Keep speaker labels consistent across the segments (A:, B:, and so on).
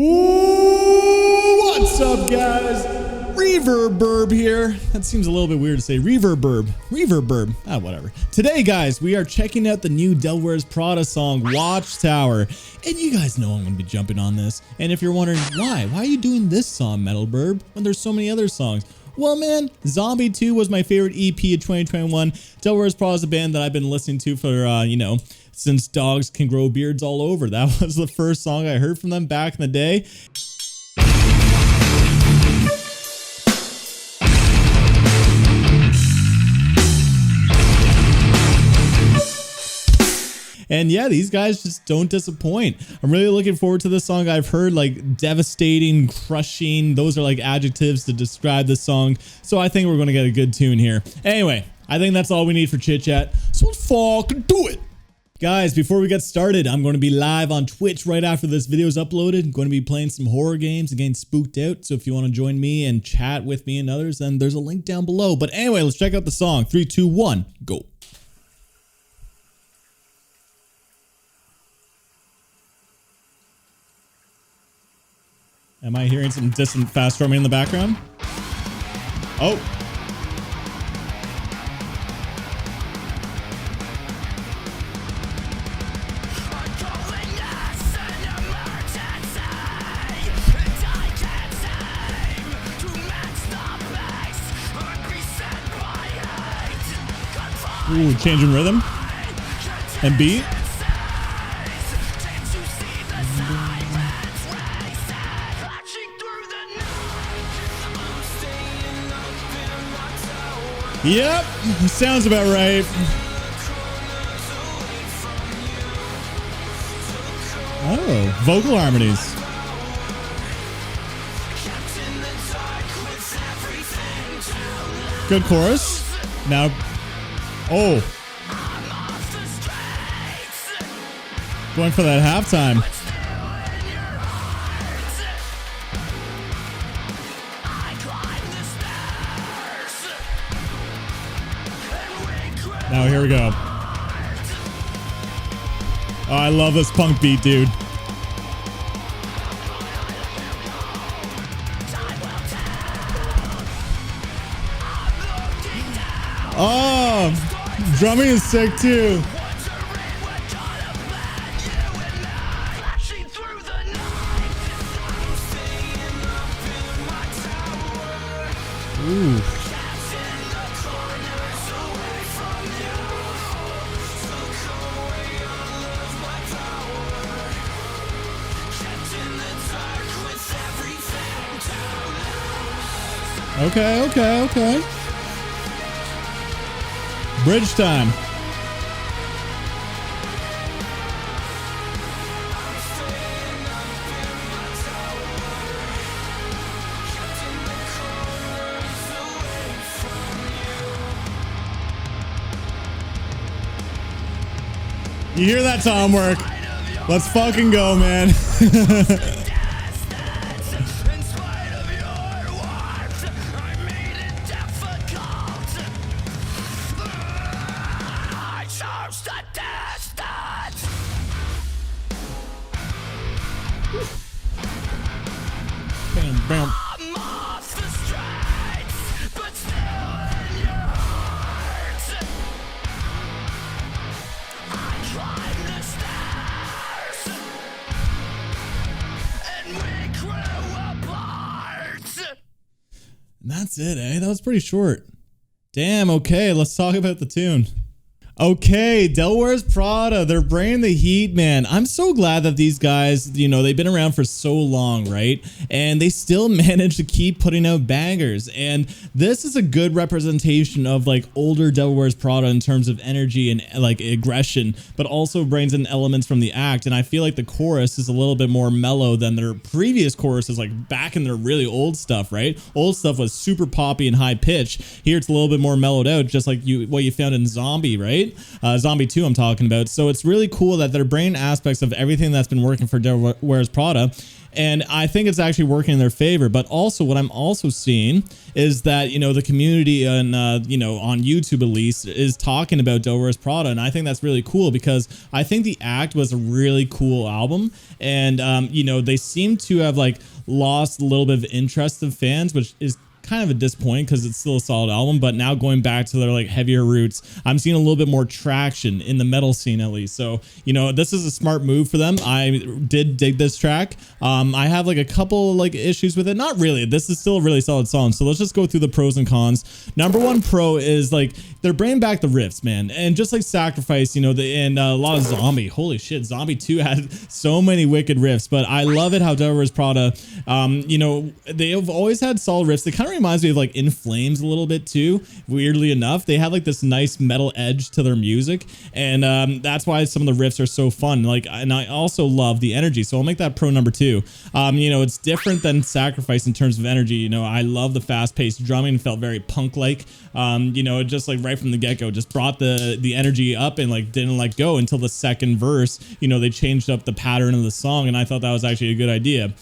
A: Ooh, what's up, guys? Reverb here. That seems a little bit weird to say. Reverb. Whatever. Today, guys, we are checking out the new Devil Wears Prada song, Watchtower. And you guys know I'm going to be jumping on this. And if you're wondering, why are you doing this song, Metal Burb, when there's so many other songs? Well, man, Zombie 2 was my favorite EP of 2021. Devil Wears Prada is a band that I've been listening to for, since dogs can grow beards all over. That was the first song I heard from them back in the day. And yeah, these guys just don't disappoint. I'm really looking forward to this song. I've heard like devastating, crushing. Those are like adjectives to describe this song. So I think we're going to get a good tune here. Anyway, I think that's all we need for chit chat. So let's fucking do it. Guys, before we get started, I'm going to be live on Twitch right after this video is uploaded. I'm going to be playing some horror games and getting spooked out. So if you want to join me and chat with me and others, then there's a link down below. But anyway, let's check out the song. 3, 2, 1, go. Am I hearing some distant fast drumming in the background? Oh. Ooh, changing rhythm and beat. Yep, sounds about right. Oh, vocal harmonies. Good chorus. Now, oh, going for that halftime. Now here we go. Oh, I love this punk beat, dude. Oh, drumming is sick too. Ooh. Okay. Bridge time. You hear that tom work? Let's fucking go, man. Bam, bam. And that's it, eh? That was pretty short. Damn, okay, let's talk about the tune. Okay, Devil Wears Prada, they're bringing the heat, man. I'm so glad that these guys, they've been around for so long, right? And they still manage to keep putting out bangers. And this is a good representation of like older Devil Wears Prada in terms of energy and like aggression, but also brings in elements from the act. And I feel like the chorus is a little bit more mellow than their previous choruses, like back in their really old stuff, right? Old stuff was super poppy and high pitch. Here it's a little bit more mellowed out, just like what you found in Zombie, right? right? Zombie 2 I'm talking about. So it's really cool that they're bringing aspects of everything that's been working for Devil Wears Prada, and I think it's actually working in their favor. But also what I'm also seeing is that, you know, the community and, you know, on YouTube at least is talking about Devil Wears Prada. And I think that's really cool because I think The Act was a really cool album. And, you know, they seem to have like lost a little bit of interest of fans, which is kind of a disappointing because it's still a solid album. But now going back to their like heavier roots, I'm seeing a little bit more traction in the metal scene at least. So, you know, this is a smart move for them. I did dig this track. I have like a couple like issues with it. Not really. This is still a really solid song. So let's just go through the pros and cons. Number one pro is like they're bringing back the riffs, man. And just like Sacrifice, you know, and a lot of Zombie. Holy shit, Zombie 2 had so many wicked riffs. But I love it how Devil Wears Prada, you know, they've always had solid riffs. They kind of reminds me of like In Flames a little bit too. Weirdly enough, they have like this nice metal edge to their music, and that's why some of the riffs are so fun. Like, and I also love the energy, so I'll make that pro number 2. You know, it's different than Sacrifice in terms of energy. You know, I love the fast-paced drumming. It felt very punk-like. You know, just like right from the get-go, just brought the energy up and like didn't let go until the second verse. You know, they changed up the pattern of the song, and I thought that was actually a good idea.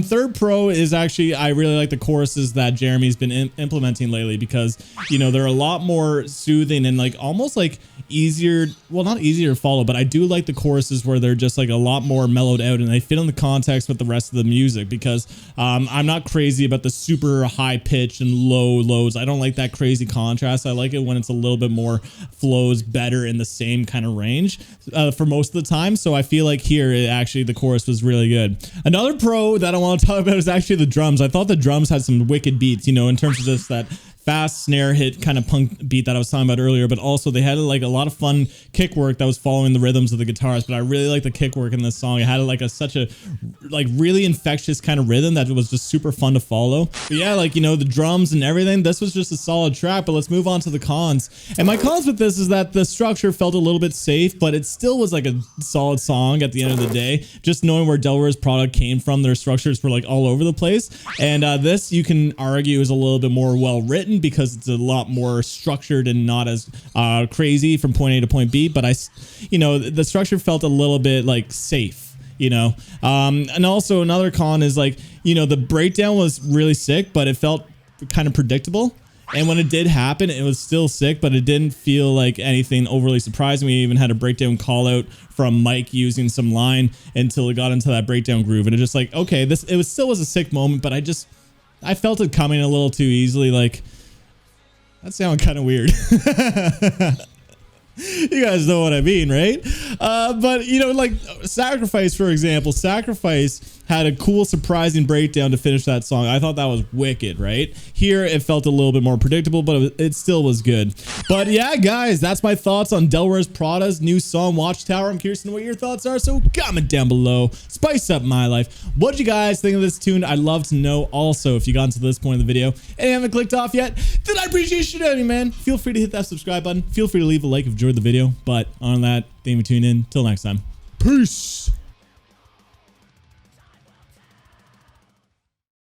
A: Third pro is actually, I really like the choruses that Jeremy's been implementing lately because, you know, they're a lot more soothing and like almost like easier, well, not easier to follow, but I do like the choruses where they're just like a lot more mellowed out and they fit in the context with the rest of the music because I'm not crazy about the super high pitch and low lows. I don't like that crazy contrast. I like it when it's a little bit more flows better in the same kind of range for most of the time. So I feel like here, actually, the chorus was really good. Another pro that I want to talk about is actually the drums. I thought the drums had some wicked beats, you know, in terms of just that fast snare hit kind of punk beat that I was talking about earlier, but also they had like a lot of fun kick work that was following the rhythms of the guitars. But I really like the kick work in this song. It had like such a like really infectious kind of rhythm that it was just super fun to follow. But yeah, like, you know, the drums and everything, this was just a solid track. But let's move on to the cons. And my cons with this is that the structure felt a little bit safe, but it still was like a solid song at the end of the day. Just knowing where Devil Wears Prada came from, their structures were like all over the place. And this, you can argue, is a little bit more well written because it's a lot more structured and not as crazy from point A to point B. But you know, the structure felt a little bit like safe, you know. And also another con is like, you know, the breakdown was really sick, but it felt kind of predictable. And when it did happen, it was still sick, but it didn't feel like anything overly surprising. We even had a breakdown call out from Mike using some line until it got into that breakdown groove. And it just like, okay, it still was a sick moment, but I felt it coming a little too easily. Like, that sounded kind of weird. You guys know what I mean, right? But, you know, like Sacrifice, for example, Sacrifice had a cool, surprising breakdown to finish that song. I thought that was wicked, right? Here, it felt a little bit more predictable, but it still was good. But yeah, guys, that's my thoughts on Devil Wears Prada's new song, Watchtower. I'm curious to know what your thoughts are, so comment down below. Spice up my life. What did you guys think of this tune? I'd love to know. Also, if you got to this point in the video and you haven't clicked off yet, then I appreciate shit out of you, man. Feel free to hit that subscribe button. Feel free to leave a like if you enjoyed the video. But on that, thank you for tuning in. Till next time. Peace.